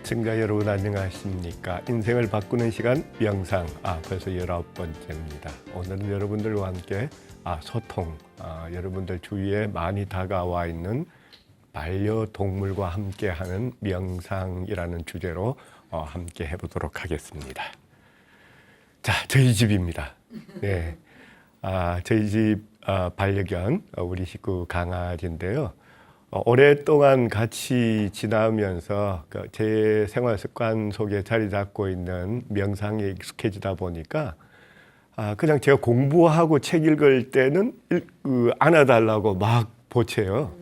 시청자 여러분 안녕하십니까? 인생을 바꾸는 시간 명상 벌써 19번째입니다. 오늘은 여러분들과 함께 소통, 여러분들 주위에 많이 다가와 있는 반려동물과 함께하는 명상이라는 주제로 함께 해보도록 하겠습니다. 자, 저희 집입니다. 네, 저희 집 반려견 우리 식구 강아지인데요. 오랫동안 같이 지나면서 제 생활 습관 속에 자리 잡고 있는 명상에 익숙해지다 보니까 그냥 제가 공부하고 책 읽을 때는 안아달라고 막 보채요.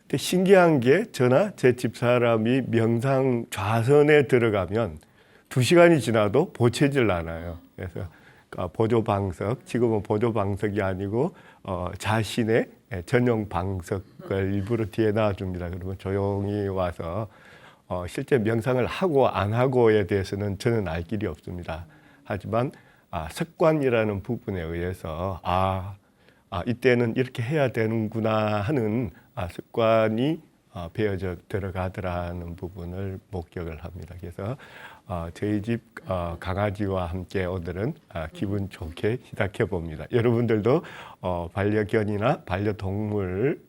근데 신기한 게 저나 제 집사람이 명상 좌선에 들어가면 2시간이 지나도 보채질 않아요. 그래서 보조 방석, 지금은 보조 방석이 아니고 자신의 전용 방석을 일부러 뒤에 놔줍니다. 그러면 조용히 와서 실제 명상을 하고 안 하고에 대해서는 저는 알 길이 없습니다. 하지만 습관이라는 부분에 의해서 이때는 이렇게 해야 되는구나 하는 습관이 배어져 들어가더라는 부분을 목격을 합니다. 그래서 저희 집 강아지와 함께 오늘은 기분 좋게 시작해 봅니다. 여러분들도 반려견이나 반려동물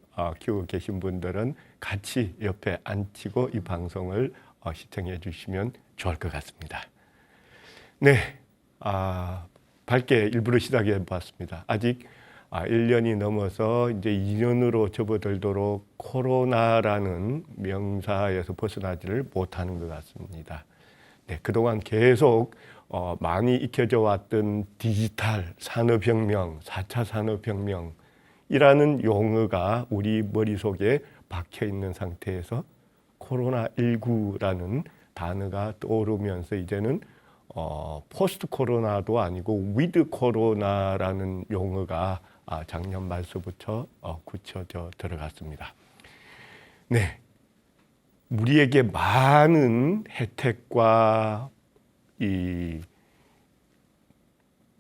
키우고 계신 분들은 같이 옆에 앉히고 이 방송을 시청해 주시면 좋을 것 같습니다. 네, 밝게 일부러 시작해 봤습니다. 아직 1년이 넘어서 이제 2년으로 접어들도록 코로나라는 명사에서 벗어나지를 못하는 것 같습니다. 네, 그동안 계속 많이 익혀져 왔던 디지털 산업혁명, 4차 산업혁명이라는 용어가 우리 머릿속에 박혀 있는 상태에서 코로나19라는 단어가 떠오르면서 이제는 포스트 코로나도 아니고 위드 코로나라는 용어가 작년 말서부터 굳혀져 들어갔습니다. 네, 우리에게 많은 혜택과 이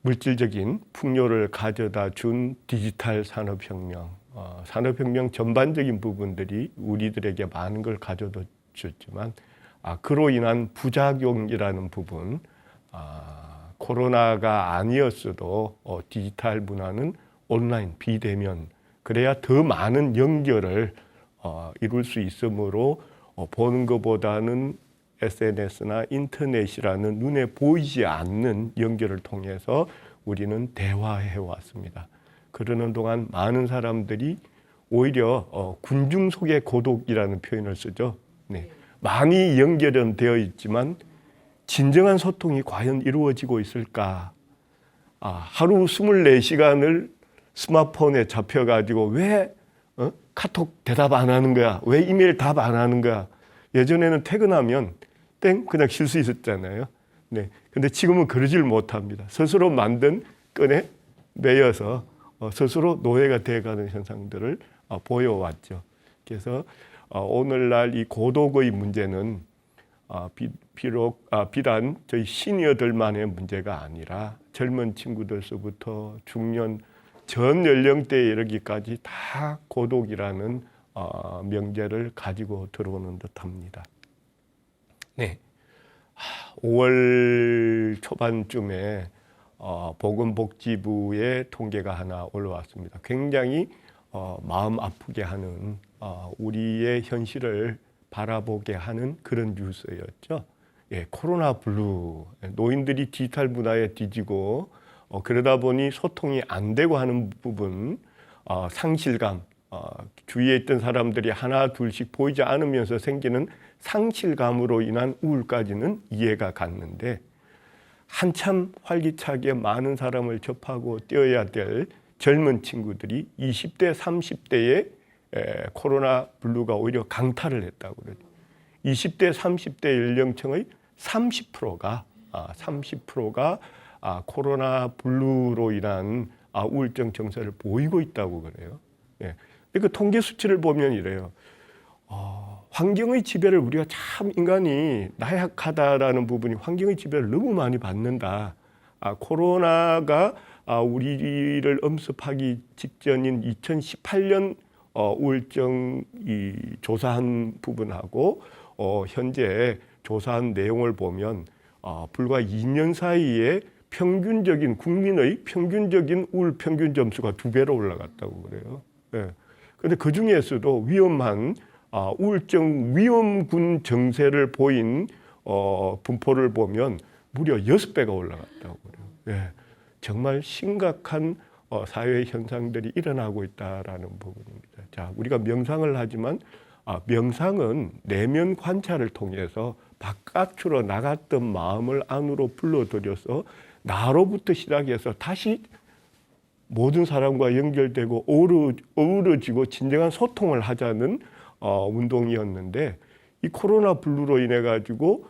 물질적인 풍요를 가져다 준 디지털 산업혁명, 산업혁명 전반적인 부분들이 우리들에게 많은 걸 가져다 줬지만 그로 인한 부작용이라는 부분, 코로나가 아니었어도 디지털 문화는 온라인, 비대면, 그래야 더 많은 연결을 이룰 수 있으므로 보는 것보다는 SNS나 인터넷이라는 눈에 보이지 않는 연결을 통해서 우리는 대화해 왔습니다. 그러는 동안 많은 사람들이 오히려 군중 속의 고독이라는 표현을 쓰죠. 네. 많이 연결은 되어 있지만 진정한 소통이 과연 이루어지고 있을까? 하루 24시간을 스마트폰에 잡혀가지고 왜 카톡 대답 안 하는 거야? 왜 이메일 답 안 하는 거야? 예전에는 퇴근하면 땡 그냥 쉴 수 있었잖아요. 네. 근데 지금은 그러질 못합니다. 스스로 만든 끈에 매여서 스스로 노예가 되어가는 현상들을 보여왔죠. 그래서 오늘날 이 고독의 문제는 비단 저희 시니어들만의 문제가 아니라 젊은 친구들서부터 중년 전 연령대에 이르기까지 다 고독이라는 명제를 가지고 들어오는 듯합니다. 네, 5월 초반쯤에 보건복지부의 통계가 하나 올라왔습니다. 굉장히 마음 아프게 하는 우리의 현실을 바라보게 하는 그런 뉴스였죠. 예, 코로나 블루, 노인들이 디지털 문화에 뒤지고 그러다 보니 소통이 안 되고 하는 부분, 상실감, 주위에 있던 사람들이 하나 둘씩 보이지 않으면서 생기는 상실감으로 인한 우울까지는 이해가 갔는데 한참 활기차게 많은 사람을 접하고 뛰어야 될 젊은 친구들이 20대, 30대에 코로나 블루가 오히려 강타를 했다고 그러죠. 20대, 30대 연령층의 30%가 코로나 블루로 인한 우울증 증세를 보이고 있다고 그래요. 예. 그 통계 수치를 보면 이래요. 환경의 지배를 우리가 참 인간이 나약하다라는 부분이 환경의 지배를 너무 많이 받는다. 코로나가 우리를 엄습하기 직전인 2018년 우울증 조사한 부분하고 현재 조사한 내용을 보면 불과 2년 사이에 평균적인 국민의 평균적인 우울 평균 점수가 2배로 올라갔다고 그래요. 예. 근데 그 중에서도 위험한 우울증 위험군 증세를 보인 분포를 보면 무려 6배가 올라갔다고 그래요. 예. 정말 심각한 사회 현상들이 일어나고 있다라는 부분입니다. 자, 우리가 명상을 하지만 명상은 내면 관찰을 통해서 바깥으로 나갔던 마음을 안으로 불러들여서 나로부터 시작해서 다시 모든 사람과 연결되고 어우러지고 진정한 소통을 하자는 운동이었는데 이 코로나 블루로 인해 가지고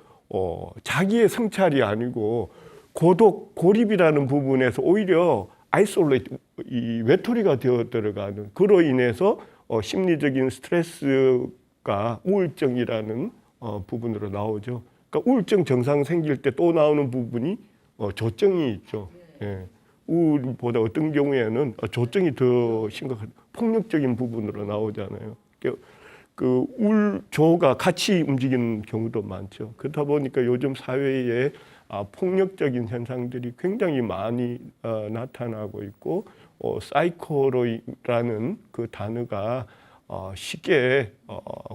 자기의 성찰이 아니고 고독, 고립이라는 부분에서 오히려 아이솔레이트, 이 외톨이가 되어 들어가는 그로 인해서 심리적인 스트레스가 우울증이라는 부분으로 나오죠. 그러니까 우울증 증상 생길 때 또 나오는 부분이 조증이 있죠. 예. 우울보다 어떤 경우에는 조증이 더 심각한 폭력적인 부분으로 나오잖아요. 그 우울조가 같이 움직이는 경우도 많죠. 그렇다 보니까 요즘 사회에 폭력적인 현상들이 굉장히 많이 나타나고 있고 사이코로라는 그 단어가 쉽게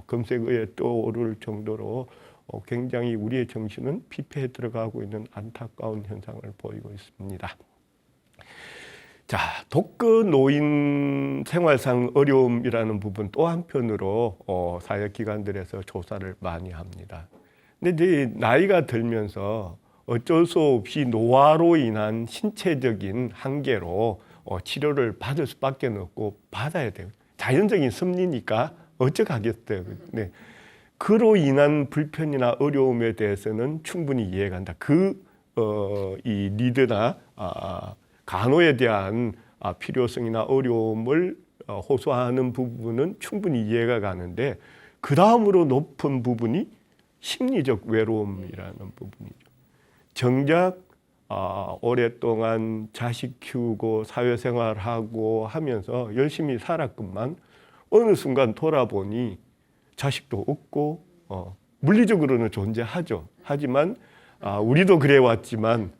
검색어에 떠오를 정도로 굉장히 우리의 정신은 피폐해 들어가고 있는 안타까운 현상을 보이고 있습니다. 자, 독거 노인 생활상 어려움이라는 부분 또 한편으로 사회기관들에서 조사를 많이 합니다. 근데 이제 나이가 들면서 어쩔 수 없이 노화로 인한 신체적인 한계로 치료를 받을 수밖에 없고 받아야 돼요. 자연적인 섭리니까 어쩌겠어요. 네. 그로 인한 불편이나 어려움에 대해서는 충분히 이해간다. 이 리드나 간호에 대한 필요성이나 어려움을 호소하는 부분은 충분히 이해가 가는데 그 다음으로 높은 부분이 심리적 외로움이라는 부분이죠. 정작 오랫동안 자식 키우고 사회생활하고 하면서 열심히 살았건만 어느 순간 돌아보니 자식도 없고 물리적으로는 존재하죠. 하지만 우리도 그래왔지만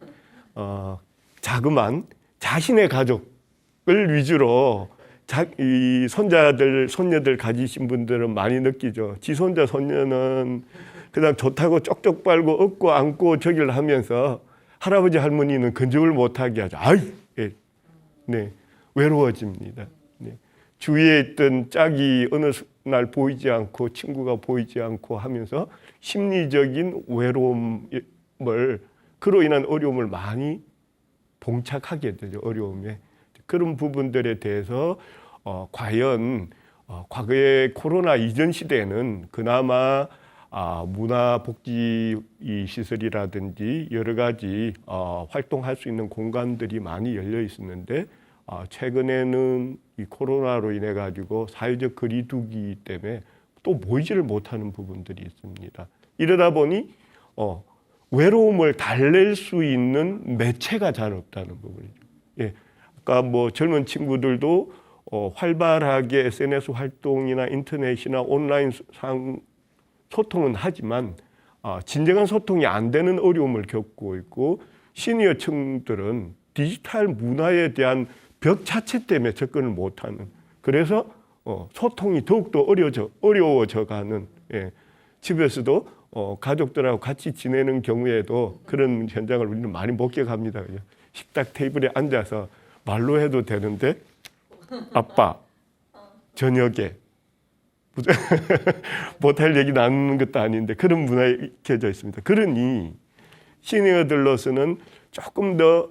자그만 자신의 가족을 위주로 이 손자들, 손녀들 가지신 분들은 많이 느끼죠. 지 손자, 손녀는 그냥 좋다고 쪽쪽 빨고 업고 안고 저기를 하면서 할아버지, 할머니는 근접을 못하게 하죠. 네, 외로워집니다. 네. 주위에 있던 짝이 어느 날 보이지 않고 친구가 보이지 않고 하면서 심리적인 외로움을 그로 인한 어려움을 많이 봉착하게 되죠. 어려움에. 그런 부분들에 대해서 과연 과거의 코로나 이전 시대에는 그나마 문화복지 시설이라든지 여러 가지 활동할 수 있는 공간들이 많이 열려 있었는데 최근에는 이 코로나로 인해 가지고 사회적 거리두기 때문에 또 모이지를 못하는 부분들이 있습니다. 이러다 보니 외로움을 달랠 수 있는 매체가 잘 없다는 부분이죠. 예. 아까 뭐 젊은 친구들도 활발하게 SNS 활동이나 인터넷이나 온라인 소통은 하지만 진정한 소통이 안 되는 어려움을 겪고 있고 시니어층들은 디지털 문화에 대한 벽 자체 때문에 접근을 못하는 그래서 소통이 더욱더 어려워져 가는 예. 집에서도 가족들하고 같이 지내는 경우에도 그런 현장을 우리는 많이 목격합니다. 식탁 테이블에 앉아서 말로 해도 되는데 아빠 저녁에 못할 얘기 나누는 것도 아닌데 그런 문화에 익혀져 있습니다. 그러니 시니어들로서는 조금 더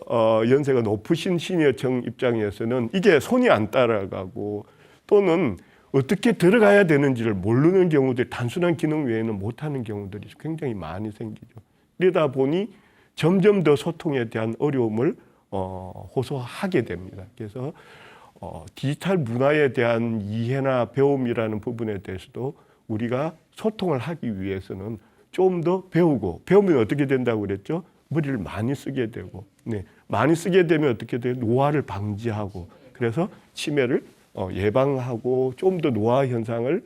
연세가 높으신 시니어층 입장에서는 이게 손이 안 따라가고 또는 어떻게 들어가야 되는지를 모르는 경우들이 단순한 기능 외에는 못하는 경우들이 굉장히 많이 생기죠. 이러다 보니 점점 더 소통에 대한 어려움을 호소하게 됩니다. 그래서 디지털 문화에 대한 이해나 배움이라는 부분에 대해서도 우리가 소통을 하기 위해서는 좀 더 배우고 배우면 어떻게 된다고 그랬죠? 머리를 많이 쓰게 되고 네, 많이 쓰게 되면 어떻게 돼요? 노화를 방지하고 그래서 치매를 예방하고 좀 더 노화 현상을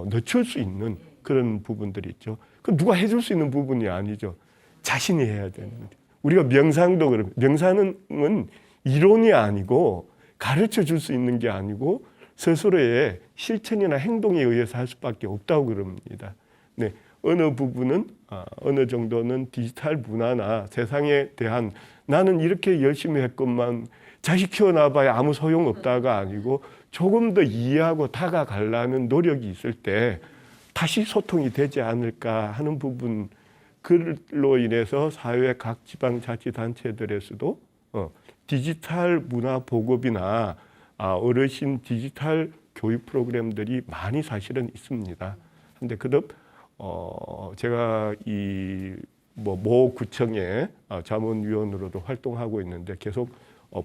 늦출 수 있는 그런 부분들이 있죠. 그 누가 해줄 수 있는 부분이 아니죠. 자신이 해야 되는 거죠. 우리가 명상도 그렇고 명상은 이론이 아니고 가르쳐 줄 수 있는 게 아니고 스스로의 실천이나 행동에 의해서 할 수밖에 없다고 그럽니다. 네, 어느 부분은 어느 정도는 디지털 문화나 세상에 대한 나는 이렇게 열심히 했건만 자식 키워놔봐야 아무 소용없다가 아니고 조금 더 이해하고 다가가려는 노력이 있을 때 다시 소통이 되지 않을까 하는 부분, 그로 인해서 사회 각 지방자치단체들에서도 디지털 문화 보급이나 어르신 디지털 교육 프로그램들이 많이 사실은 있습니다. 근데 그것 제가 모 구청의 자문위원으로도 활동하고 있는데 계속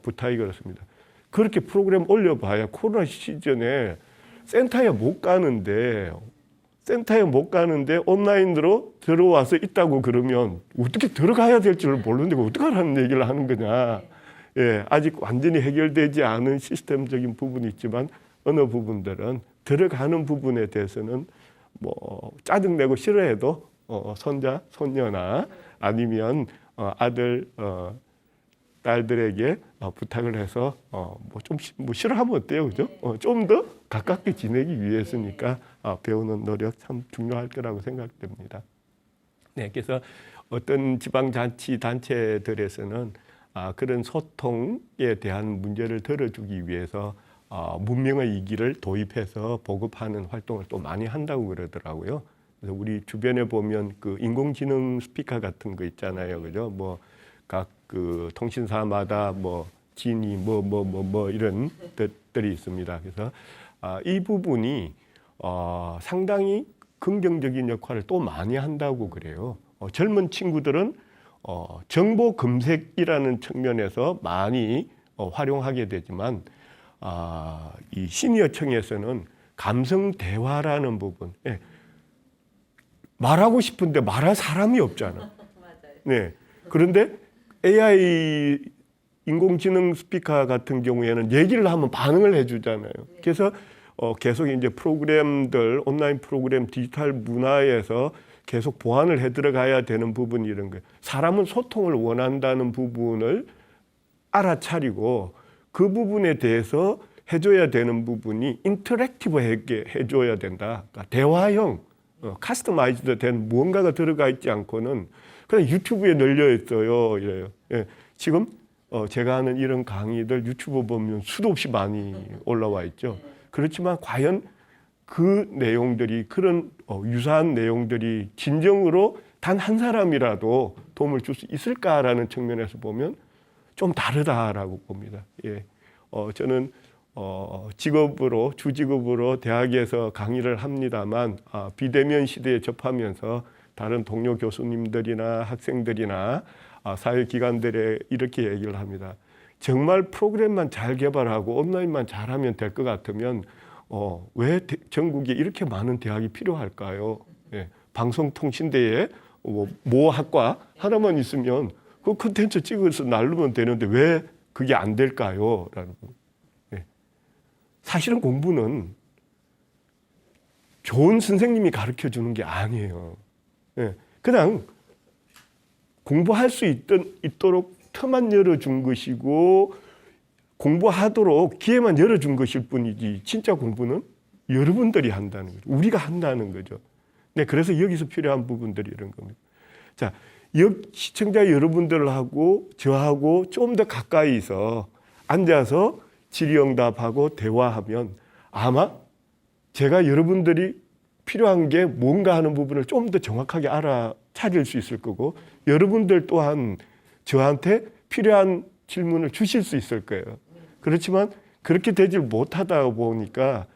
부탁이 그렇습니다. 그렇게 프로그램 올려봐야 코로나 시즌에 센터에 못 가는데 온라인으로 들어와서 있다고 그러면 어떻게 들어가야 될 줄 모르는데 어떻게 하라는 얘기를 하는 거냐. 예, 아직 완전히 해결되지 않은 시스템적인 부분이 있지만 어느 부분들은 들어가는 부분에 대해서는 짜증내고 싫어해도 손자, 손녀나 아니면 아들, 딸들에게 부탁을 해서 좀 싫어하면 어때요, 그죠? 좀 더 가깝게 지내기 위해서니까 배우는 노력 참 중요할 거라고 생각됩니다. 네, 그래서 어떤 지방자치단체들에서는 그런 소통에 대한 문제를 들어주기 위해서 문명의 이기를 도입해서 보급하는 활동을 또 많이 한다고 그러더라고요. 그래서 우리 주변에 보면 그 인공지능 스피커 같은 거 있잖아요, 그죠? 각 그 통신사마다 지니 이런 것들이 있습니다. 그래서 이 부분이 상당히 긍정적인 역할을 또 많이 한다고 그래요. 젊은 친구들은 정보 검색이라는 측면에서 많이 활용하게 되지만 이 시니어층에서는 감성 대화라는 부분, 말하고 싶은데 말할 사람이 없잖아. 네. 그런데 AI 인공지능 스피커 같은 경우에는 얘기를 하면 반응을 해주잖아요. 그래서 계속 이제 프로그램들, 온라인 프로그램, 디지털 문화에서 계속 보완을 해 들어가야 되는 부분이 이런 거예요. 사람은 소통을 원한다는 부분을 알아차리고 그 부분에 대해서 해줘야 되는 부분이 인터랙티브하게 해줘야 된다. 그러니까 대화형, 카스터마이즈드 된 무언가가 들어가 있지 않고는 그냥 유튜브에 널려 있어요. 이래요. 예. 지금 제가 하는 이런 강의들 유튜브 보면 수도 없이 많이 올라와 있죠. 그렇지만 과연 그 내용들이 그런 유사한 내용들이 진정으로 단 한 사람이라도 도움을 줄 수 있을까라는 측면에서 보면 좀 다르다라고 봅니다. 예. 저는 주직업으로 대학에서 강의를 합니다만 비대면 시대에 접하면서 다른 동료 교수님들이나 학생들이나 사회기관들에 이렇게 얘기를 합니다. 정말 프로그램만 잘 개발하고 온라인만 잘하면 될 것 같으면 왜 전국에 이렇게 많은 대학이 필요할까요? 예. 방송통신대에 모 학과 하나만 있으면 그 콘텐츠 찍어서 날르면 되는데 왜 그게 안 될까요? 라는. 예. 사실은 공부는 좋은 선생님이 가르쳐 주는 게 아니에요. 예. 그냥 공부할 수 있도록 틈만 열어준 것이고 공부하도록 기회만 열어준 것일 뿐이지 진짜 공부는 여러분들이 한다는 거죠. 우리가 한다는 거죠. 네, 그래서 여기서 필요한 부분들이 이런 겁니다. 자, 시청자 여러분들하고 저하고 좀 더 가까이서 앉아서 질의응답하고 대화하면 아마 제가 여러분들이 필요한 게 뭔가 하는 부분을 좀 더 정확하게 알아차릴 수 있을 거고 여러분들 또한 저한테 필요한 질문을 주실 수 있을 거예요. 그렇지만 그렇게 되질 못하다 보니까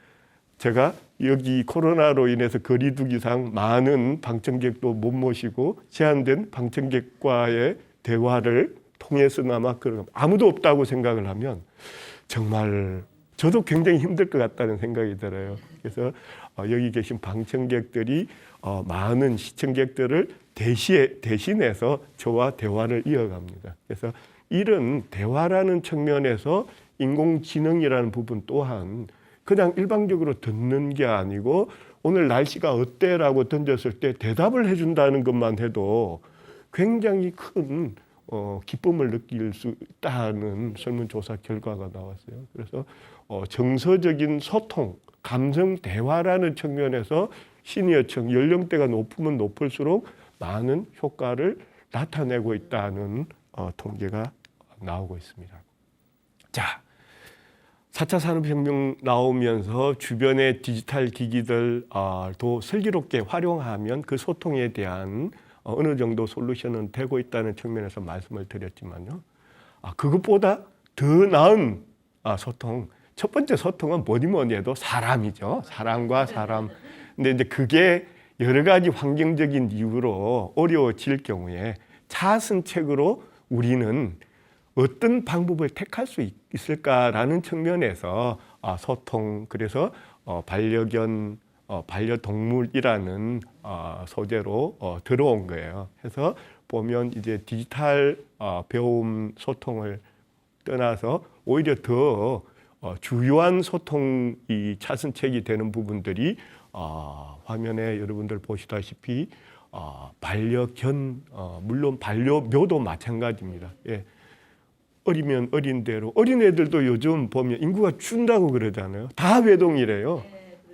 제가 여기 코로나로 인해서 거리두기상 많은 방청객도 못 모시고 제한된 방청객과의 대화를 통해서나마 아무도 없다고 생각을 하면 정말 저도 굉장히 힘들 것 같다는 생각이 들어요. 그래서 여기 계신 방청객들이 많은 시청객들을 대신해서 저와 대화를 이어갑니다. 그래서 이런 대화라는 측면에서 인공지능이라는 부분 또한 그냥 일방적으로 듣는 게 아니고 오늘 날씨가 어때라고 던졌을 때 대답을 해준다는 것만 해도 굉장히 큰 기쁨을 느낄 수 있다는 설문조사 결과가 나왔어요. 그래서 정서적인 소통, 감정 대화라는 측면에서 시니어층 연령대가 높으면 높을수록 많은 효과를 나타내고 있다는 통계가 나오고 있습니다. 자, 4차 산업혁명 나오면서 주변의 디지털 기기들도 슬기롭게 활용하면 그 소통에 대한 어느 정도 솔루션은 되고 있다는 측면에서 말씀을 드렸지만요. 그것보다 더 나은 소통. 첫 번째 소통은 뭐니 해도 사람이죠. 사람과 사람. 근데 이제 그게 여러 가지 환경적인 이유로 어려워질 경우에 차선책으로 우리는 어떤 방법을 택할 수 있을까라는 측면에서 소통, 그래서 반려견, 반려동물이라는 소재로 들어온 거예요. 그래서 보면 이제 디지털 배움 소통을 떠나서 오히려 더 주요한 소통이 차선책이 되는 부분들이 화면에 여러분들 보시다시피 반려견, 물론 반려묘도 마찬가지입니다. 예. 어리면 어린 대로 어린애들도 요즘 보면 인구가 준다고 그러잖아요. 다 외동이래요.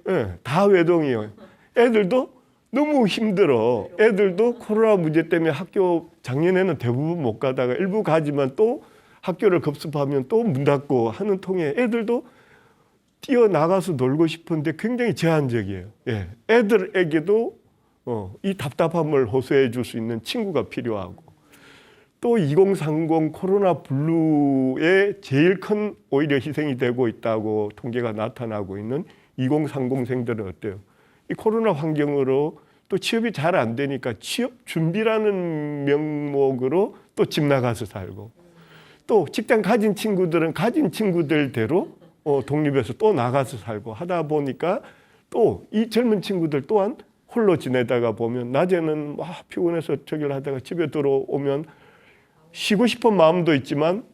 예, 다 외동이에요. 애들도 너무 힘들어. 애들도 코로나 문제 때문에 학교 작년에는 대부분 못 가다가 일부 가지만 또 학교를 급습하면 또 문 닫고 하는 통에 애들도 뛰어나가서 놀고 싶은데 굉장히 제한적이에요. 예, 애들에게도 이 답답함을 호소해 줄 수 있는 친구가 필요하고 또 2030 코로나 블루에 제일 큰 오히려 희생이 되고 있다고 통계가 나타나고 있는 2030생들은 어때요? 이 코로나 환경으로 또 취업이 잘 안 되니까 취업 준비라는 명목으로 또 집 나가서 살고 또 직장 가진 친구들은 가진 친구들대로 독립해서 또 나가서 살고 하다 보니까 또 이 젊은 친구들 또한 홀로 지내다가 보면 낮에는 막 피곤해서 저기를 하다가 집에 들어오면 쉬고 싶은 마음도 있지만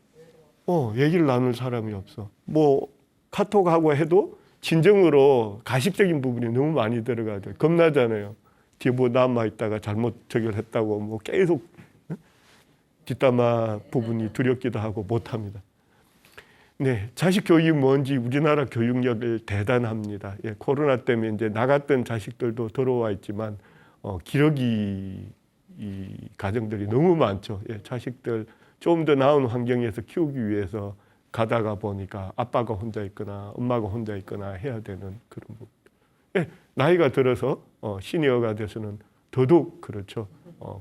얘기를 나눌 사람이 없어. 뭐 카톡하고 해도 진정으로 가식적인 부분이 너무 많이 들어가죠. 겁나잖아요. 뒤에 뭐 남아있다가 잘못 저기를 했다고 뭐 계속 뒷담화 부분이 두렵기도 하고 못합니다. 네, 자식 교육이 뭔지 우리나라 교육력을 대단합니다. 예, 코로나 때문에 이제 나갔던 자식들도 들어와 있지만 기러기 이 가정들이 너무 많죠. 예, 자식들 좀 더 나은 환경에서 키우기 위해서 가다가 보니까 아빠가 혼자 있거나 엄마가 혼자 있거나 해야 되는 그런 부분. 예, 나이가 들어서 시니어가 돼서는 더더욱 그렇죠.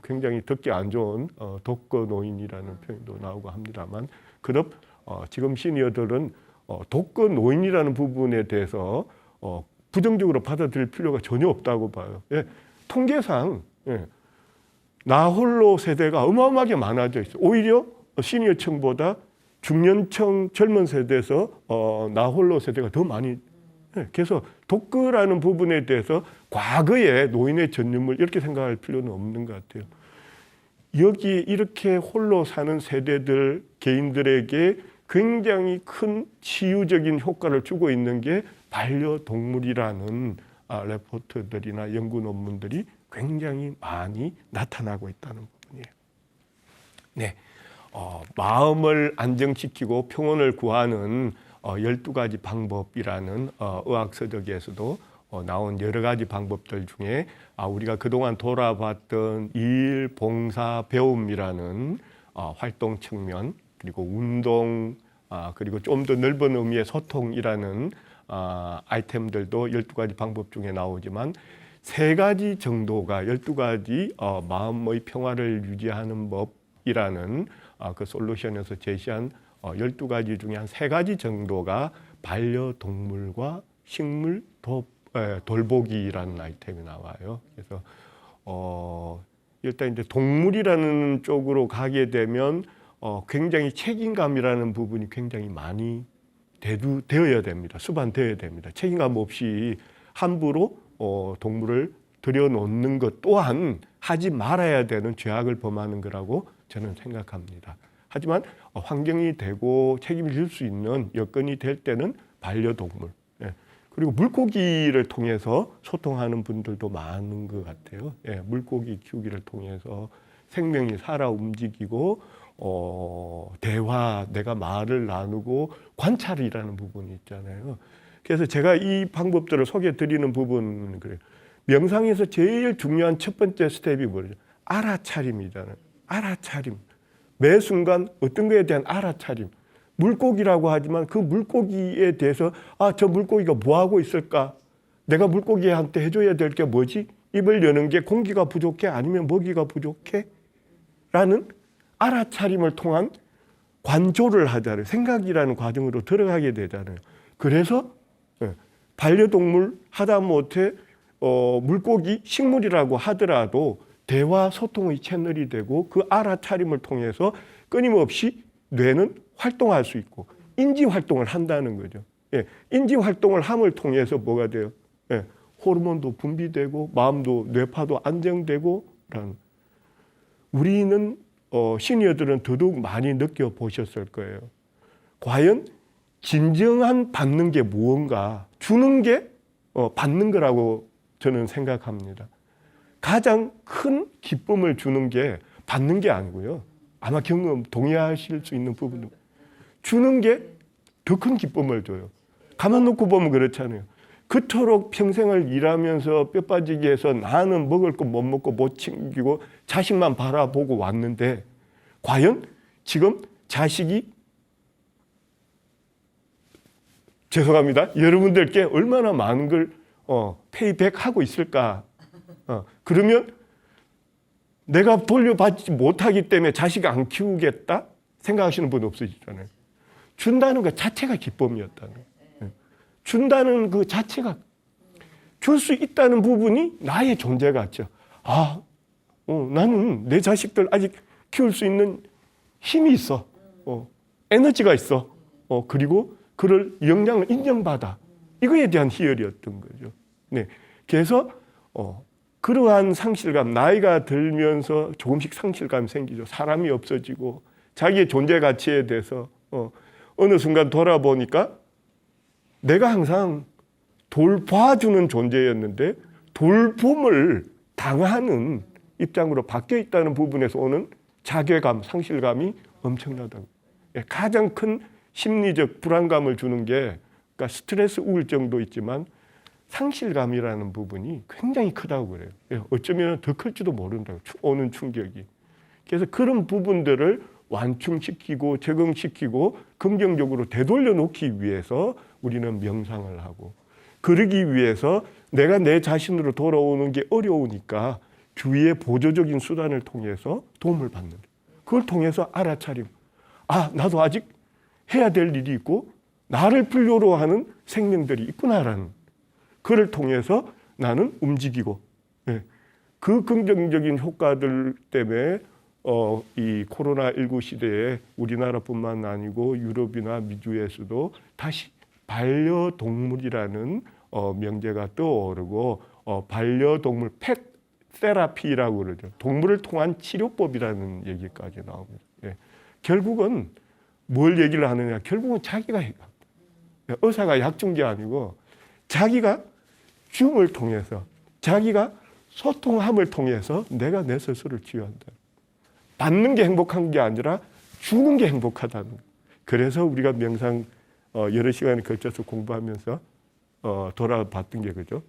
굉장히 듣기 안 좋은 독거 노인이라는 표현도 나오고 합니다만, 그럽 지금 시니어들은 독거 노인이라는 부분에 대해서 부정적으로 받아들일 필요가 전혀 없다고 봐요. 예, 통계상 나 홀로 세대가 어마어마하게 많아져 있어요. 오히려 시니어층보다 중년층 젊은 세대에서 나 홀로 세대가 더 많이. 그래서 독거라는 부분에 대해서 과거의 노인의 전유물 이렇게 생각할 필요는 없는 것 같아요. 여기 이렇게 홀로 사는 세대들 개인들에게 굉장히 큰 치유적인 효과를 주고 있는 게 반려동물이라는 레포트들이나 연구 논문들이 굉장히 많이 나타나고 있다는 부분이에요. 네, 마음을 안정시키고 평온을 구하는 12가지 방법이라는 의학 서적에서도 나온 여러 가지 방법들 중에 우리가 그동안 돌아봤던 일, 봉사, 배움이라는 활동 측면, 그리고 운동, 그리고 좀 더 넓은 의미의 소통이라는 아이템들도 12가지 방법 중에 나오지만 3가지 정도가 12가지 마음의 평화를 유지하는 법이라는 그 솔루션에서 제시한 12가지 중에 한 3가지 정도가 반려동물과 식물 돌보기라는 아이템이 나와요. 그래서 일단 이제 동물이라는 쪽으로 가게 되면 굉장히 책임감이라는 부분이 굉장히 많이 되어야 됩니다. 수반되어야 됩니다. 책임감 없이 함부로 동물을 들여놓는 것 또한 하지 말아야 되는 죄악을 범하는 거라고 저는 생각합니다. 하지만 환경이 되고 책임을 질 수 있는 여건이 될 때는 반려동물, 그리고 물고기를 통해서 소통하는 분들도 많은 것 같아요. 예, 물고기 키우기를 통해서 생명이 살아 움직이고 대화, 내가 말을 나누고 관찰이라는 부분이 있잖아요. 그래서 제가 이 방법들을 소개해 드리는 부분은 그래요. 명상에서 제일 중요한 첫 번째 스텝이 뭐죠? 알아차림이잖아요. 알아차림. 매 순간 어떤 거에 대한 알아차림. 물고기라고 하지만 그 물고기에 대해서 저 물고기가 뭐 하고 있을까? 내가 물고기한테 해줘야 될 게 뭐지? 입을 여는 게 공기가 부족해? 아니면 먹이가 부족해? 라는 알아차림을 통한 관조를 하잖아요. 생각이라는 과정으로 들어가게 되잖아요. 그래서 반려동물 하다못해 물고기, 식물이라고 하더라도 대화 소통의 채널이 되고 그 알아차림을 통해서 끊임없이 뇌는 활동할 수 있고 인지 활동을 한다는 거죠. 예, 인지 활동을 함을 통해서 뭐가 돼요? 예, 호르몬도 분비되고 마음도 뇌파도 안정되고 라는. 우리는 시니어들은 더더욱 많이 느껴보셨을 거예요. 과연 진정한 받는 게 무언가, 주는 게 받는 거라고 저는 생각합니다. 가장 큰 기쁨을 주는 게 받는 게 아니고요. 아마 동의하실 수 있는 부분은 주는 게 더 큰 기쁨을 줘요. 가만 놓고 보면 그렇잖아요. 그토록 평생을 일하면서 뼈 빠지게 해서 나는 먹을 거 못 먹고 못 챙기고 자식만 바라보고 왔는데 과연 지금 자식이 죄송합니다. 여러분들께 얼마나 많은 걸 페이백하고 있을까? 그러면 내가 돌려받지 못하기 때문에 자식 안 키우겠다? 생각하시는 분 없으시잖아요. 준다는 것 자체가 기쁨이었다는 거예요. 준다는 그 자체가 줄 수 있다는 부분이 나의 존재 같죠. 나는 내 자식들 아직 키울 수 있는 힘이 있어. 에너지가 있어. 그리고 그럴 역량을 인정받아. 이거에 대한 희열이었던 거죠. 네. 그래서 그러한 상실감, 나이가 들면서 조금씩 상실감이 생기죠. 사람이 없어지고 자기의 존재 가치에 대해서 어느 순간 돌아보니까 내가 항상 돌봐주는 존재였는데 돌봄을 당하는 입장으로 바뀌어 있다는 부분에서 오는 자괴감, 상실감이 엄청나다고. 가장 큰 심리적 불안감을 주는 게 그러니까 스트레스 우울증도 있지만 상실감이라는 부분이 굉장히 크다고 그래요. 어쩌면 더 클지도 모른다고, 오는 충격이. 그래서 그런 부분들을 완충시키고 적응시키고 긍정적으로 되돌려 놓기 위해서 우리는 명상을 하고 그러기 위해서 내가 내 자신으로 돌아오는 게 어려우니까 주위의 보조적인 수단을 통해서 도움을 받는 거예요. 그걸 통해서 알아차림. 나도 아직 해야 될 일이 있고 나를 필요로 하는 생명들이 있구나라는 그를 통해서 나는 움직이고 그 긍정적인 효과들 때문에 이 코로나19 시대에 우리나라뿐만 아니고 유럽이나 미주에서도 다시 반려동물이라는 명제가 떠오르고 반려동물 펫 세라피라고 그러죠. 동물을 통한 치료법이라는 얘기까지 나옵니다. 결국은 뭘 얘기를 하느냐? 결국은 자기가 의사가 약 준 게 아니고 자기가 줌을 통해서 자기가 소통함을 통해서 내가 내 스스로를 치유한다. 받는 게 행복한 게 아니라 주는 게 행복하다는 거예요. 그래서 우리가 명상 여러 시간에 걸쳐서 공부하면서 돌아봤던 게 그죠?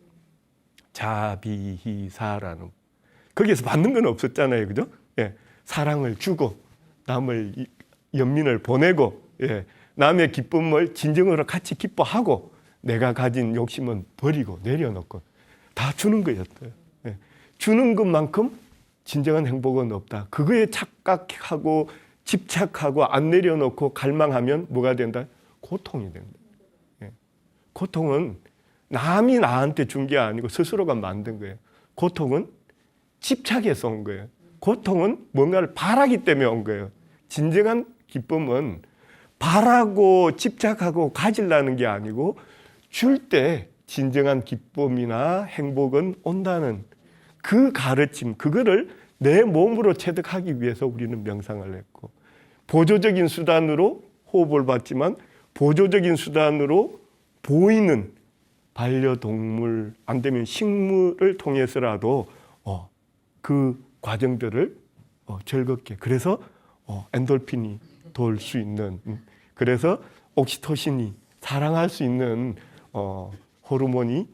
자비희사라는 거기에서 받는 건 없었잖아요, 그죠? 사랑을 주고 남을 연민을 보내고 남의 기쁨을 진정으로 같이 기뻐하고 내가 가진 욕심은 버리고 내려놓고 다 주는 거였어요. 주는 것만큼 진정한 행복은 없다. 그거에 착각하고 집착하고 안 내려놓고 갈망하면 뭐가 된다? 고통이 된다. 고통은 남이 나한테 준 게 아니고 스스로가 만든 거예요. 고통은 집착해서 온 거예요. 고통은 뭔가를 바라기 때문에 온 거예요. 진정한 기쁨은 바라고 집착하고 가지려는 게 아니고 줄 때 진정한 기쁨이나 행복은 온다는 그 가르침, 그거를 내 몸으로 체득하기 위해서 우리는 명상을 했고 보조적인 수단으로 호흡을 받지만 보조적인 수단으로 보이는 반려동물 안 되면 식물을 통해서라도 그 과정들을 즐겁게 그래서 엔돌핀이 돌 수 있는 그래서 옥시토신이 사랑할 수 있는 호르몬이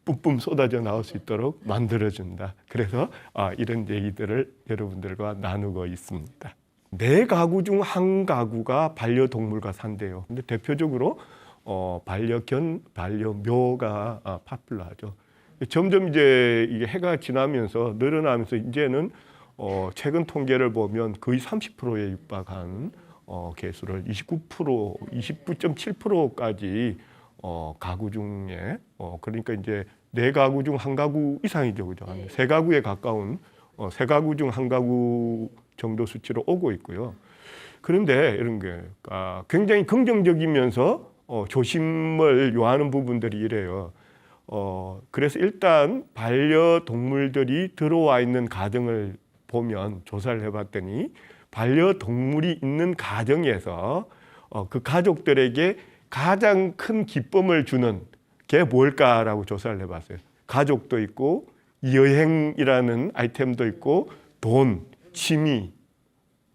뿜뿜 쏟아져 나올 수 있도록 만들어준다. 그래서 이런 얘기들을 여러분들과 나누고 있습니다. 4가구 중 1가구가 반려동물과 산대요. 근데 대표적으로 반려견, 반려묘가 파퓰러하죠. 점점 이제 이게 해가 지나면서 늘어나면서 이제는 최근 통계를 보면 거의 30%에 육박한 개수를 29.7%까지 가구 중에 그러니까 이제 4가구 중 1가구 이상이죠, 그죠? 3가구에 가까운 3가구 중 1가구 정도 수치로 오고 있고요. 그런데 이런 게 굉장히 긍정적이면서 조심을 요하는 부분들이 이래요. 그래서 일단 반려동물들이 들어와 있는 가정을 보면 조사를 해봤더니 반려동물이 있는 가정에서 그 가족들에게 가장 큰 기쁨을 주는 게 뭘까라고 조사를 해봤어요. 가족도 있고 여행이라는 아이템도 있고 돈, 취미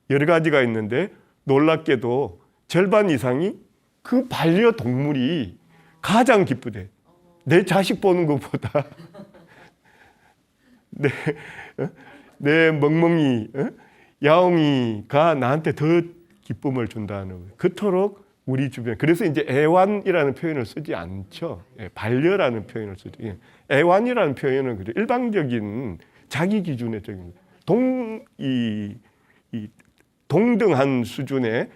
여러 가지가 있는데 놀랍게도 절반 이상이 그 반려동물이 가장 기쁘대. 내 자식 보는 것보다 내 멍멍이 야옹이가 나한테 더 기쁨을 준다는 거예요. 그토록 우리 주변 그래서 이제 애완이라는 표현을 쓰지 않죠. 반려라는 표현을 쓰죠. 애완이라는 표현은 그죠. 일방적인 자기 기준의 동등한 수준의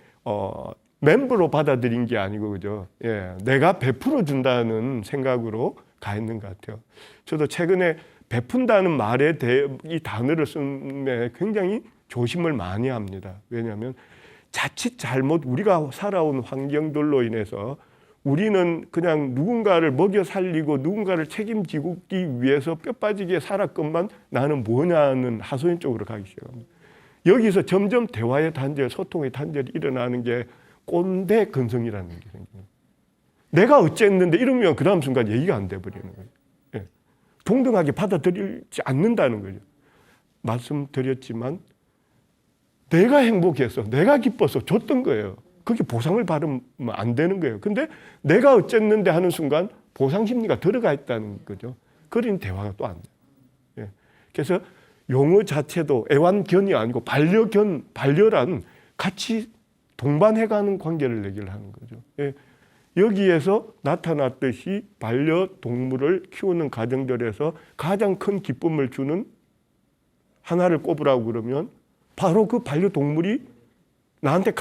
멤버로 받아들인 게 아니고 그죠. 내가 베풀어 준다는 생각으로 가 있는 것 같아요. 저도 최근에 베푼다는 말에 대해 이 단어를 쓰는데 굉장히 조심을 많이 합니다. 왜냐하면 자칫 잘못 우리가 살아온 환경들로 인해서 우리는 그냥 누군가를 먹여 살리고 누군가를 책임지기 위해서 뼈 빠지게 살았건만 나는 뭐냐는 하소연 쪽으로 가기 시작합니다. 여기서 점점 대화의 단절, 소통의 단절이 일어나는 게 꼰대 근성이라는 게 생깁니다. 내가 어쨌는데 이러면 그 다음 순간 얘기가 안 돼버리는 거예요. 동등하게 받아들이지 않는다는 거죠. 말씀드렸지만 내가 행복해서 내가 기뻐서 줬던 거예요. 그게 보상을 받으면 안 되는 거예요. 근데 내가 어쨌는데 하는 순간 보상 심리가 들어가 있다는 거죠. 그러니 대화가 또 안 돼요. 그래서 용어 자체도 애완견이 아니고 반려견, 반려란 같이 동반해가는 관계를 얘기를 하는 거죠. 여기에서 나타났듯이 반려동물을 키우는 가정들에서 가장 큰 기쁨을 주는 하나를 꼽으라고 그러면 바로 그 반려동물이 나한테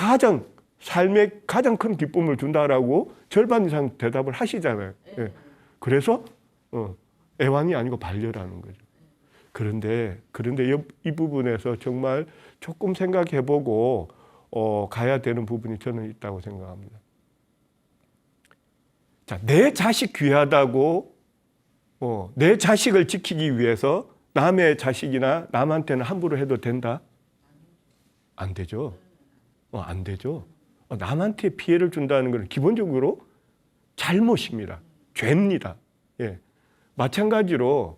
삶에 가장 큰 기쁨을 준다라고 절반 이상 대답을 하시잖아요. 그래서 애완이 아니고 반려라는 거죠. 그런데 이 부분에서 정말 조금 생각해보고 가야 되는 부분이 저는 있다고 생각합니다. 자, 내 자식 귀하다고 내 자식을 지키기 위해서 남의 자식이나 남한테는 함부로 해도 된다? 안 되죠. 안 되죠. 남한테 피해를 준다는 것은 기본적으로 잘못입니다. 죄입니다. 마찬가지로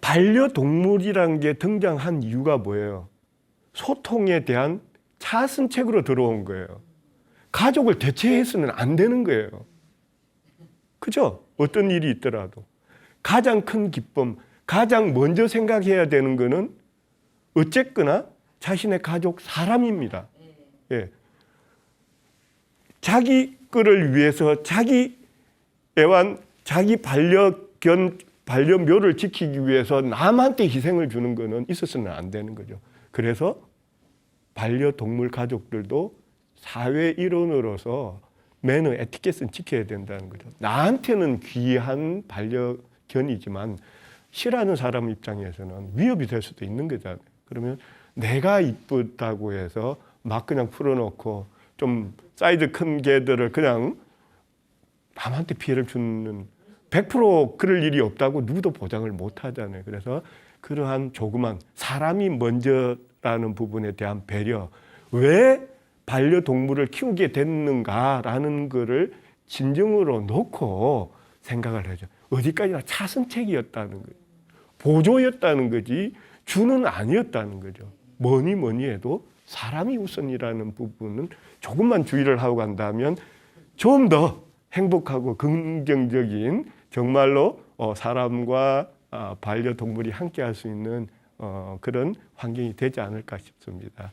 반려동물이라는 게 등장한 이유가 뭐예요? 소통에 대한 차선책으로 들어온 거예요. 가족을 대체해서는 안 되는 거예요. 그죠? 어떤 일이 있더라도. 가장 큰 기쁨, 가장 먼저 생각해야 되는 거는 어쨌거나 자신의 가족 사람입니다. 자기 거를 위해서 자기 애완, 자기 반려견, 반려묘를 지키기 위해서 남한테 희생을 주는 거는 있어서는 안 되는 거죠. 그래서 반려동물 가족들도 사회 일원으로서 매너, 에티켓은 지켜야 된다는 거죠. 나한테는 귀한 반려견이지만 싫어하는 사람 입장에서는 위협이 될 수도 있는 거잖아요. 그러면 내가 이쁘다고 해서 막 그냥 풀어놓고 좀 사이즈 큰 개들을 그냥 남한테 피해를 주는 100% 그럴 일이 없다고 누구도 보장을 못 하잖아요. 그래서 그러한 조그만 사람이 먼저라는 부분에 대한 배려, 왜 반려동물을 키우게 됐는가라는 거를 진정으로 놓고 생각을 하죠. 어디까지나 차선책이었다는 거죠. 보조였다는 거지 주는 아니었다는 거죠. 뭐니 해도 사람이 우선이라는 부분은 조금만 주의를 하고 간다면 좀 더 행복하고 긍정적인 정말로 사람과 반려동물이 함께할 수 있는 그런 환경이 되지 않을까 싶습니다.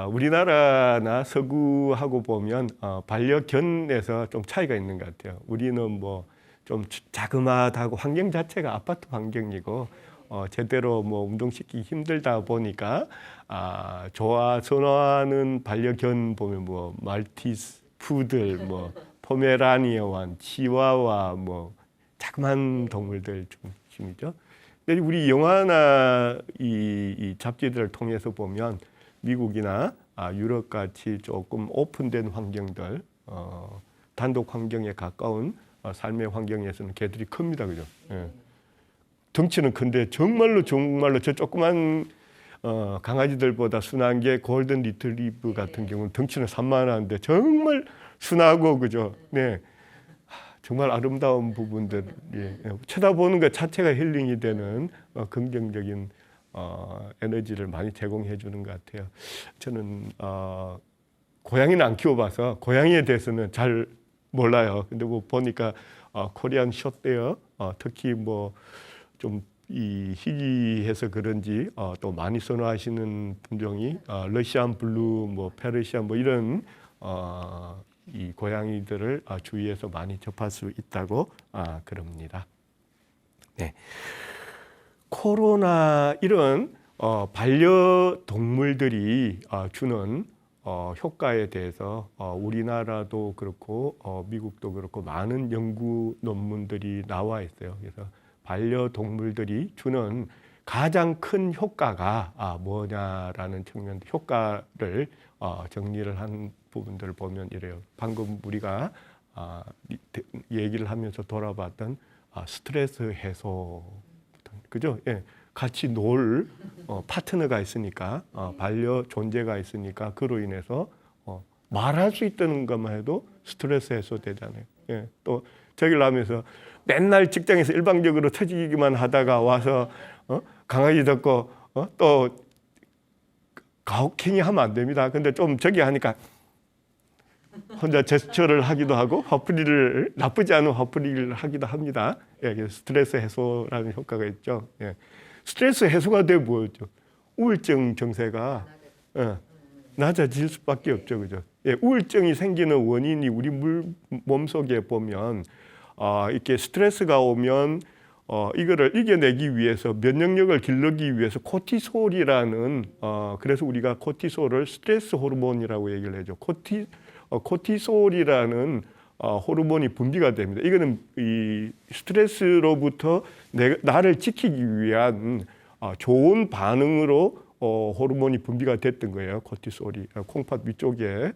우리나라나 서구하고 보면 반려견에서 좀 차이가 있는 것 같아요. 우리는 뭐 좀 자그마하고 환경 자체가 아파트 환경이고 제대로 뭐 운동시키기 힘들다 보니까 선호하는 반려견 보면 뭐 말티즈, 푸들, 뭐 포메라니아완, 치와와 뭐 자그마한 동물들 중심이죠. 근데 우리 영화나 이 잡지들을 통해서 보면 미국이나 유럽 같이 조금 오픈된 환경들, 단독 환경에 가까운 삶의 환경에서는 개들이 큽니다, 그죠? 예. 덩치는 큰데 정말로 저 조그만 강아지들보다 순한 게 골든 리트리버 같은 경우는 덩치는 산만한데 정말 순하고 그죠? 네, 정말 아름다운 부분들 쳐다보는 것 자체가 힐링이 되는 긍정적인 에너지를 많이 제공해 주는 것 같아요. 저는 고양이는 안 키워봐서 고양이에 대해서는 잘 몰라요. 근데 뭐 보니까 코리안 숏헤어 특히 뭐 좀 이 희귀해서 그런지 또 많이 선호하시는 품종이 러시안 블루, 뭐 페르시안 뭐 이런 이 고양이들을 주위에서 많이 접할 수 있다고 그럽니다. 네. 코로나 이런 반려동물들이 주는 효과에 대해서 우리나라도 그렇고 미국도 그렇고 많은 연구 논문들이 나와 있어요. 그래서 반려동물들이 주는 가장 큰 효과가 뭐냐라는 측면 효과를 정리를 한 부분들을 보면 이래요. 방금 우리가 얘기를 하면서 돌아봤던 스트레스 해소, 그죠? 예. 같이 놀 파트너가 있으니까 반려 존재가 있으니까 그로 인해서 말할 수 있다는 것만 해도 스트레스 해소되잖아요. 예. 또 저기를 하면서 맨날 직장에서 일방적으로 터지기만 하다가 와서 강아지 듣고 또 가혹행위 하면 안 됩니다. 근데 좀 저기 하니까 혼자 제스처를 하기도 하고 나쁘지 않은 화풀이를 하기도 합니다. 예, 스트레스 해소라는 효과가 있죠. 예. 스트레스 해소가 되면 뭐였죠? 우울증 증세가 낮아질 수밖에 없죠, 그죠? 예, 우울증이 생기는 원인이 우리 몸속에 보면 이렇게 스트레스가 오면 이거를 이겨내기 위해서 면역력을 기르기 위해서 코티솔이라는 그래서 우리가 코티솔을 스트레스 호르몬이라고 얘기를 해죠. 코티솔이라는 호르몬이 분비가 됩니다. 이거는 이 스트레스로부터 나를 지키기 위한 좋은 반응으로 호르몬이 분비가 됐던 거예요. 코티솔이 콩팥 위쪽에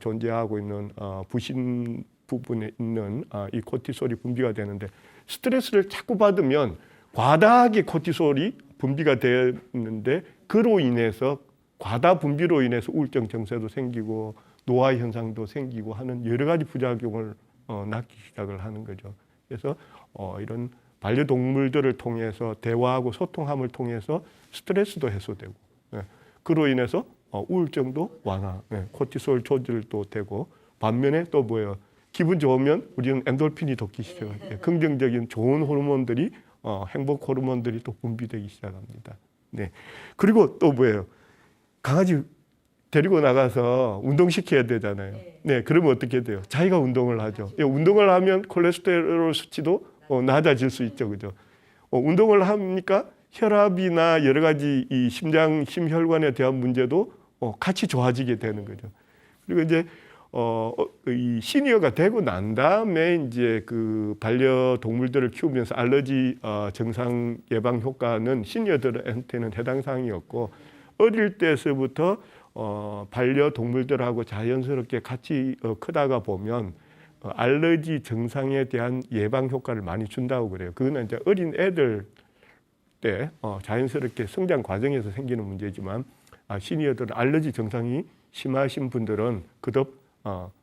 존재하고 있는 부신 부분에 있는 이 코티솔이 분비가 되는데 스트레스를 자꾸 받으면 과다하게 코티솔이 분비가 되는데 그로 인해서 과다 분비로 인해서 우울증 증세도 생기고 노화 현상도 생기고 하는 여러 가지 부작용을 낳기 시작을 하는 거죠. 그래서 이런 반려동물들을 통해서 대화하고 소통함을 통해서 스트레스도 해소되고 그로 인해서 우울증도 완화, 코티솔 조절도 되고 반면에 또 뭐예요? 기분 좋으면 우리는 엔돌핀이 돋기 시작해요. 긍정적인 좋은 호르몬들이 행복 호르몬들이 또 분비되기 시작합니다. 네. 그리고 또 뭐예요? 강아지 데리고 나가서 운동시켜야 되잖아요. 네. 그러면 어떻게 돼요? 자기가 운동을 하죠. 운동을 하면 콜레스테롤 수치도 낮아질 수 있죠. 그죠? 운동을 하니까 혈압이나 여러 가지 이 심장, 심혈관에 대한 문제도 같이 좋아지게 되는 거죠. 그리고 이제 이 시니어가 되고 난 다음에 이제 그 반려동물들을 키우면서 알러지 증상 예방 효과는 시니어들한테는 해당 사항이었고 어릴 때서부터 반려동물들하고 자연스럽게 같이 크다가 보면 알러지 증상에 대한 예방 효과를 많이 준다고 그래요. 그거는 이제 어린 애들 때 자연스럽게 성장 과정에서 생기는 문제지만 시니어들은 알러지 증상이 심하신 분들은 그덕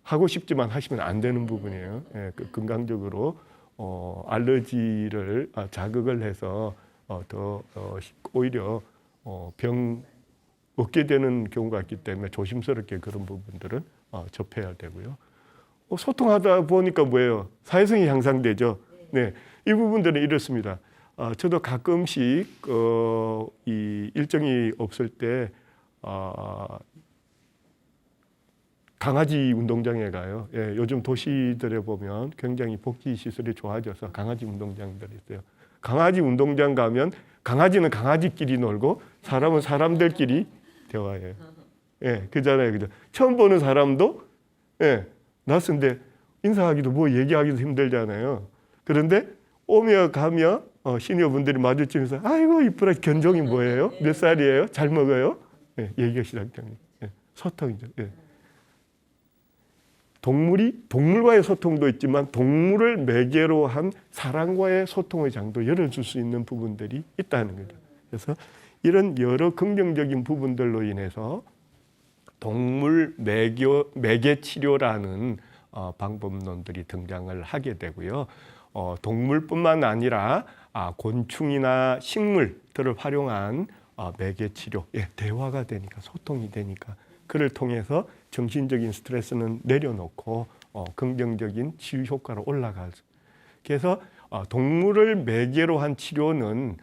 하고 싶지만 하시면 안 되는 부분이에요. 예, 건강적으로 알러지를 자극을 해서 오히려 병 얻게 되는 경우가 있기 때문에 조심스럽게 그런 부분들은 접해야 되고요. 소통하다 보니까 뭐예요? 사회성이 향상되죠. 네, 이 부분들은 이렇습니다. 저도 가끔씩 이 일정이 없을 때 강아지 운동장에 가요. 예, 요즘 도시들에 보면 굉장히 복지 시설이 좋아져서 강아지 운동장들이 있어요. 강아지 운동장 가면 강아지는 강아지끼리 놀고 사람은 사람들끼리 대화해요. 예, 그잖아요, 그죠? 처음 보는 사람도 낯선데 인사하기도 뭐 얘기하기도 힘들잖아요. 그런데 오며 가며 시니어분들이 마주치면서 아이고 이쁘라, 견종이 뭐예요? 몇 살이에요? 잘 먹어요? 얘기가 시작됩니다. 소통이죠. 동물과의 소통도 있지만 동물을 매개로 한 사람과의 소통의 장도 열어줄 수 있는 부분들이 있다는 거죠. 그래서 이런 여러 긍정적인 부분들로 인해서 동물 매개 치료라는 방법론들이 등장을 하게 되고요. 동물뿐만 아니라 곤충이나 식물들을 활용한 매개 치료, 대화가 되니까, 소통이 되니까 그를 통해서 정신적인 스트레스는 내려놓고 긍정적인 치유 효과로 올라가죠. 그래서 동물을 매개로 한 치료는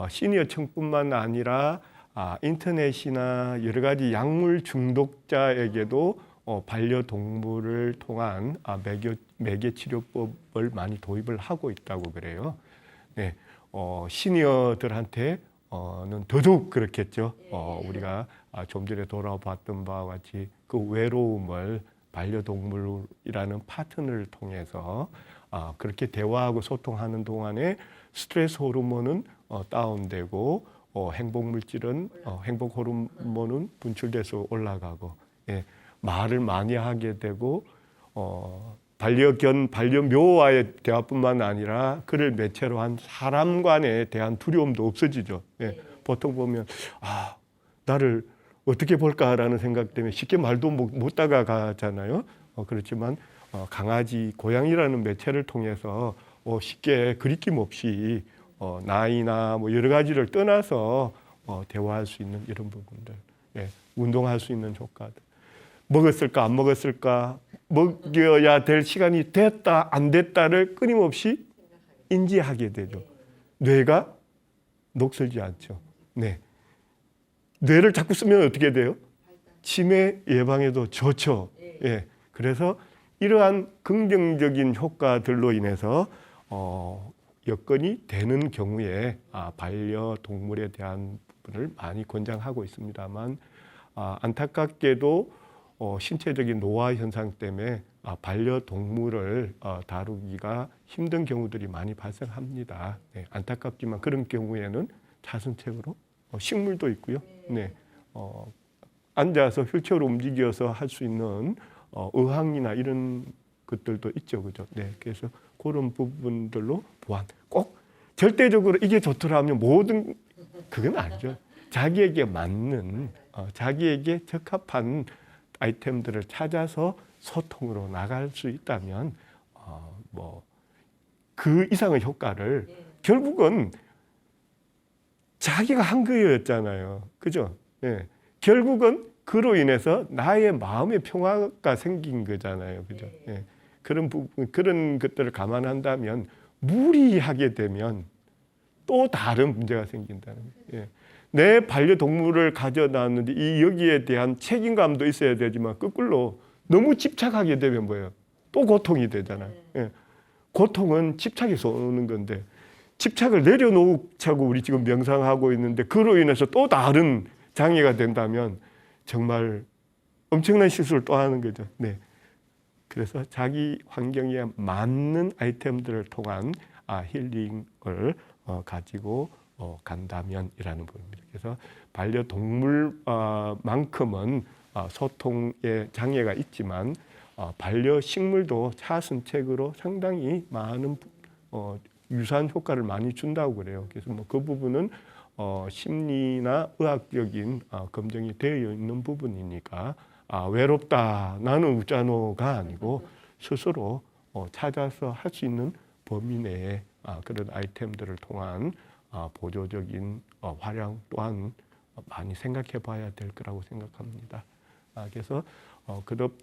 시니어층뿐만 아니라 인터넷이나 여러 가지 약물 중독자에게도 반려동물을 통한 매개 치료법을 많이 도입을 하고 있다고 그래요. 네, 시니어들한테는 더더욱 그렇겠죠. 우리가 좀 전에 돌아봤던 바와 같이 그 외로움을 반려동물이라는 파트너를 통해서 그렇게 대화하고 소통하는 동안에 스트레스 호르몬은 다운되고 행복 물질은 행복 호르몬은 분출돼서 올라가고, 말을 많이 하게 되고 반려묘와의 대화뿐만 아니라 그를 매체로 한 사람 간에 대한 두려움도 없어지죠. 보통 보면 나를 어떻게 볼까라는 생각 때문에 쉽게 말도 못 다가가잖아요. 그렇지만 강아지, 고양이라는 매체를 통해서 쉽게 그리낌 없이 나이나 뭐 여러 가지를 떠나서 대화할 수 있는 이런 부분들, 운동할 수 있는 효과들, 먹었을까 안 먹었을까, 먹여야 될 시간이 됐다 안 됐다를 끊임없이 인지하게 되죠. 뇌가 녹슬지 않죠. 뇌를 자꾸 쓰면 어떻게 돼요? 치매 예방에도 좋죠. 그래서 이러한 긍정적인 효과들로 인해서 여건이 되는 경우에 반려동물에 대한 부분을 많이 권장하고 있습니다만, 안타깝게도 신체적인 노화 현상 때문에 반려동물을 다루기가 힘든 경우들이 많이 발생합니다. 안타깝지만 그런 경우에는 자선책으로 식물도 있고요. 앉아서 휠체어로 움직여서 할 수 있는 의학이나 이런 것들도 있죠, 그죠? 그래서 그런 부분들로 보완. 꼭 절대적으로 이게 좋더라 하면 모든 그건 아니죠. 자기에게 맞는, 자기에게 적합한 아이템들을 찾아서 소통으로 나갈 수 있다면 그 이상의 효과를 결국은 자기가 한 거였잖아요. 그죠? 결국은 그로 인해서 나의 마음의 평화가 생긴 거잖아요. 그죠? 그런 부분, 그런 것들을 감안한다면 무리하게 되면 또 다른 문제가 생긴다는 거예요. 내 반려동물을 가져놨는데 이 여기에 대한 책임감도 있어야 되지만 거꾸로 너무 집착하게 되면 뭐예요? 또 고통이 되잖아요. 고통은 집착에서 오는 건데 집착을 내려놓자고 우리 지금 명상하고 있는데 그로 인해서 또 다른 장애가 된다면 정말 엄청난 실수를 또 하는 거죠. 그래서 자기 환경에 맞는 아이템들을 통한 힐링을 가지고 간다면이라는 부분입니다. 그래서 반려동물만큼은 소통에 장애가 있지만 반려식물도 차선책으로 상당히 많은 유사한 효과를 많이 준다고 그래요. 그래서 그 부분은 심리나 의학적인 검증이 되어 있는 부분이니까 외롭다 나는 웃자노가 아니고 스스로 찾아서 할 수 있는 범위 내에 그런 아이템들을 통한 보조적인 활용 또한 많이 생각해 봐야 될 거라고 생각합니다. 그래서 그릇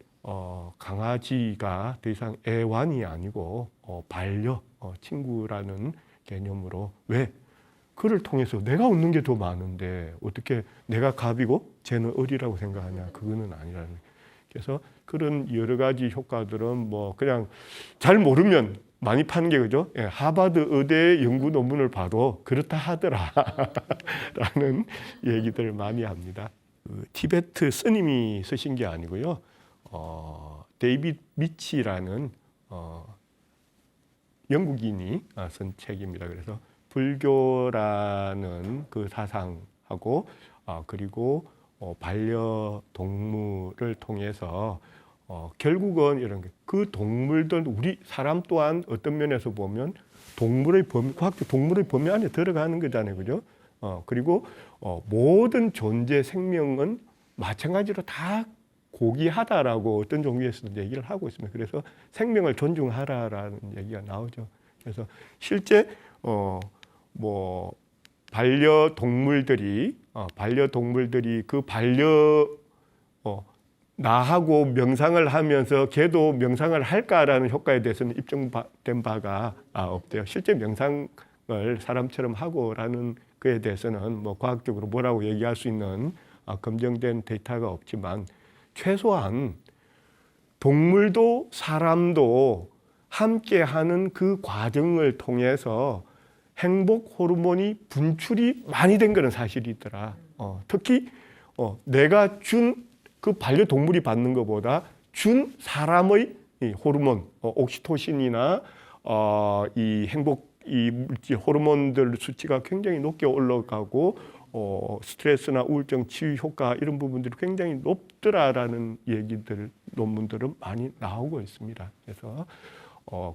강아지가 더 이상 애완이 아니고 반려 친구라는 개념으로 왜 그를 통해서 내가 얻는 게 더 많은데 어떻게 내가 갑이고 쟤는 을이라고 생각하냐, 그거는 아니라는. 그래서 그런 여러 가지 효과들은 뭐 그냥 잘 모르면 많이 파는 게 그죠? 예, 하버드 의대 연구 논문을 봐도 그렇다 하더라 라는 얘기들을 많이 합니다. 그 티베트 스님이 쓰신 게 아니고요. 데이빗 미치라는 영국인이 쓴 책입니다. 그래서 불교라는 그 사상하고 그리고 반려동물을 통해서 결국은 이런 그 동물들, 우리 사람 또한 어떤 면에서 보면 동물의 범위, 과학적 동물의 범위 안에 들어가는 거잖아요, 그죠? 그리고 모든 존재 생명은 마찬가지로 다 고귀하다라고 어떤 종교에서도 얘기를 하고 있습니다. 그래서 생명을 존중하라라는 얘기가 나오죠. 그래서 실제 뭐 반려동물들이 그 나하고 명상을 하면서 걔도 명상을 할까라는 효과에 대해서는 입증된 바가 없대요. 실제 명상을 사람처럼 하고라는 그에 대해서는 뭐 과학적으로 뭐라고 얘기할 수 있는 검증된 데이터가 없지만 최소한 동물도 사람도 함께하는 그 과정을 통해서 행복 호르몬이 분출이 많이 된 것은 사실이더라. 특히 내가 준 그 반려동물이 받는 것보다 준 사람의 이 호르몬, 옥시토신이나 이 행복 이 물질 호르몬들 수치가 굉장히 높게 올라가고 스트레스나 우울증 치유 효과 이런 부분들이 굉장히 높더라라는 얘기들 논문들은 많이 나오고 있습니다. 그래서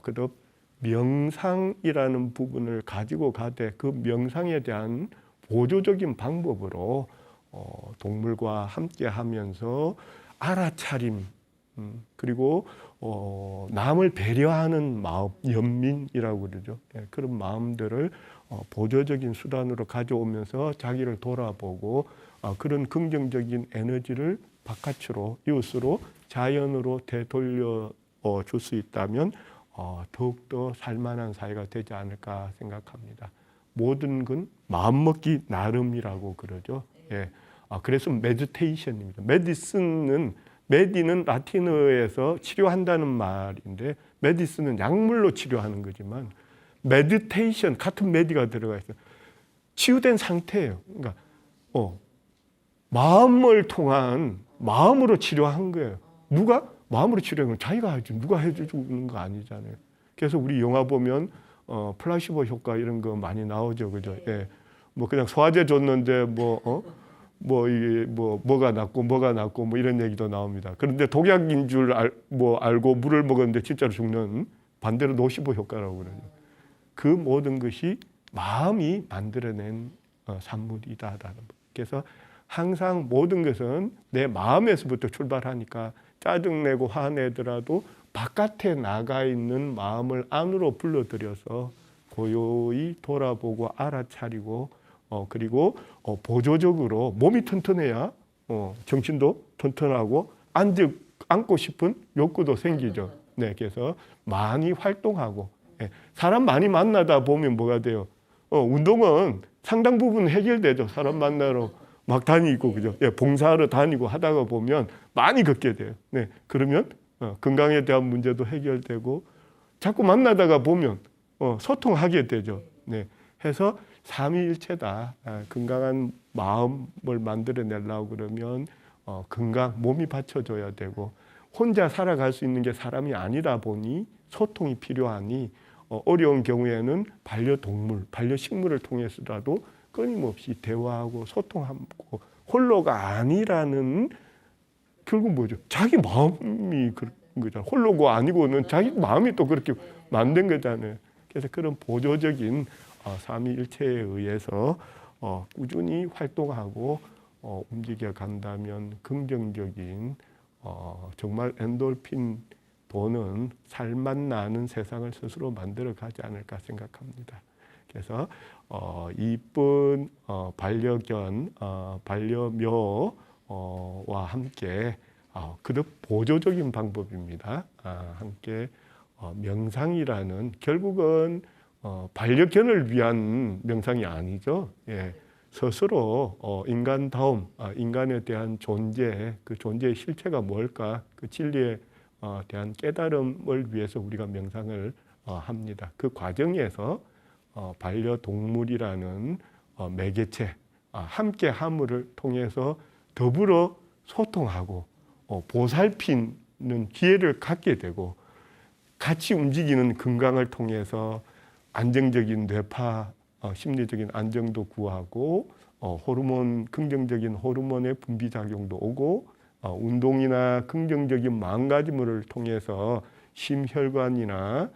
그도 명상이라는 부분을 가지고 가되 그 명상에 대한 보조적인 방법으로 동물과 함께 하면서 알아차림 그리고 남을 배려하는 마음, 연민이라고 그러죠. 그런 마음들을 보조적인 수단으로 가져오면서 자기를 돌아보고 그런 긍정적인 에너지를 바깥으로, 이웃으로, 자연으로 되돌려 줄 수 있다면 더욱더 살만한 사회가 되지 않을까 생각합니다. 모든 건 마음먹기 나름이라고 그러죠. 예. 그래서 메디테이션입니다. 메디는 라틴어에서 치료한다는 말인데 메디슨은 약물로 치료하는 거지만 메디테이션 같은 메디가 들어가 있어요. 치유된 상태예요. 그러니까 마음을 통한 마음으로 치료한 거예요. 누가 마음으로 치료한 건 자기가 하지 누가 해주는 거 아니잖아요. 그래서 우리 영화 보면 플라시보 효과 이런 거 많이 나오죠, 그죠? 예. 뭐 그냥 소화제 줬는데 이게 뭐가 낫고 뭐 이런 얘기도 나옵니다. 그런데 독약인 줄 알고 물을 먹었는데 진짜로 죽는 반대로 노시보 효과라고 그러죠. 그 모든 것이 마음이 만들어낸 산물이다라는 것. 그래서 항상 모든 것은 내 마음에서부터 출발하니까 짜증내고 화내더라도 바깥에 나가 있는 마음을 안으로 불러들여서 고요히 돌아보고 알아차리고 그리고 보조적으로 몸이 튼튼해야 정신도 튼튼하고 안고 싶은 욕구도 생기죠. 네, 그래서 많이 활동하고 사람 많이 만나다 보면 뭐가 돼요? 운동은 상당 부분 해결되죠. 사람 만나러 막 다니고 그죠? 봉사하러 다니고 하다가 보면 많이 걷게 돼요. 네, 그러면 건강에 대한 문제도 해결되고 자꾸 만나다가 보면 소통하게 되죠. 네, 해서 삼위일체다. 건강한 마음을 만들어내려고 그러면 몸이 받쳐줘야 되고 혼자 살아갈 수 있는 게 사람이 아니다 보니 소통이 필요하니 어려운 경우에는 반려동물, 반려식물을 통해서라도 끊임없이 대화하고 소통하고 홀로가 아니라는 결국 뭐죠? 자기 마음이 그런 거잖아요. 홀로가 아니고는 자기 마음이 또 그렇게 만든 거잖아요. 그래서 그런 보조적인 삼위일체에 의해서 꾸준히 활동하고 움직여 간다면 긍정적인 정말 엔돌핀 보는 살맛 나는 세상을 스스로 만들어 가지 않을까 생각합니다. 그래서 이쁜 반려견, 반려묘와 함께 그도 보조적인 방법입니다. 함께 명상이라는 결국은 반려견을 위한 명상이 아니죠. 예, 스스로 인간다움, 인간에 대한 존재, 그 존재의 실체가 뭘까, 그 진리에 대한 깨달음을 위해서 우리가 명상을 합니다. 그 과정에서 반려동물이라는 매개체, 함께함을 통해서 더불어 소통하고 보살피는 기회를 갖게 되고 같이 움직이는 건강을 통해서 안정적인 뇌파, 심리적인 안정도 구하고 호르몬, 긍정적인 호르몬의 분비 작용도 오고 운동이나 긍정적인 마음가짐을 통해서 심혈관이나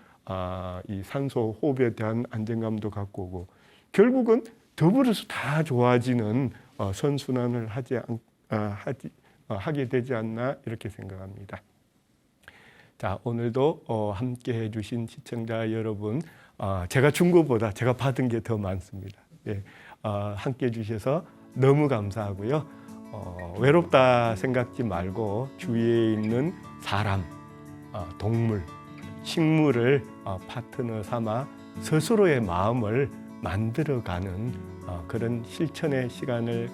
이 산소 호흡에 대한 안정감도 갖고 오고 결국은 더불어서 다 좋아지는 선순환을 하게 되지 않나 이렇게 생각합니다. 자, 오늘도 함께 해주신 시청자 여러분, 제가 준 것보다 제가 받은 게 더 많습니다. 예, 함께 해주셔서 너무 감사하고요. 외롭다 생각지 말고 주위에 있는 사람, 동물, 식물을 파트너 삼아 스스로의 마음을 만들어가는 그런 실천의 시간을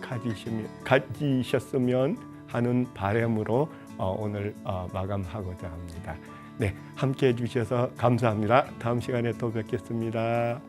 가지셨으면 하는 바람으로 오늘 마감하고자 합니다. 네, 함께 해주셔서 감사합니다. 다음 시간에 또 뵙겠습니다.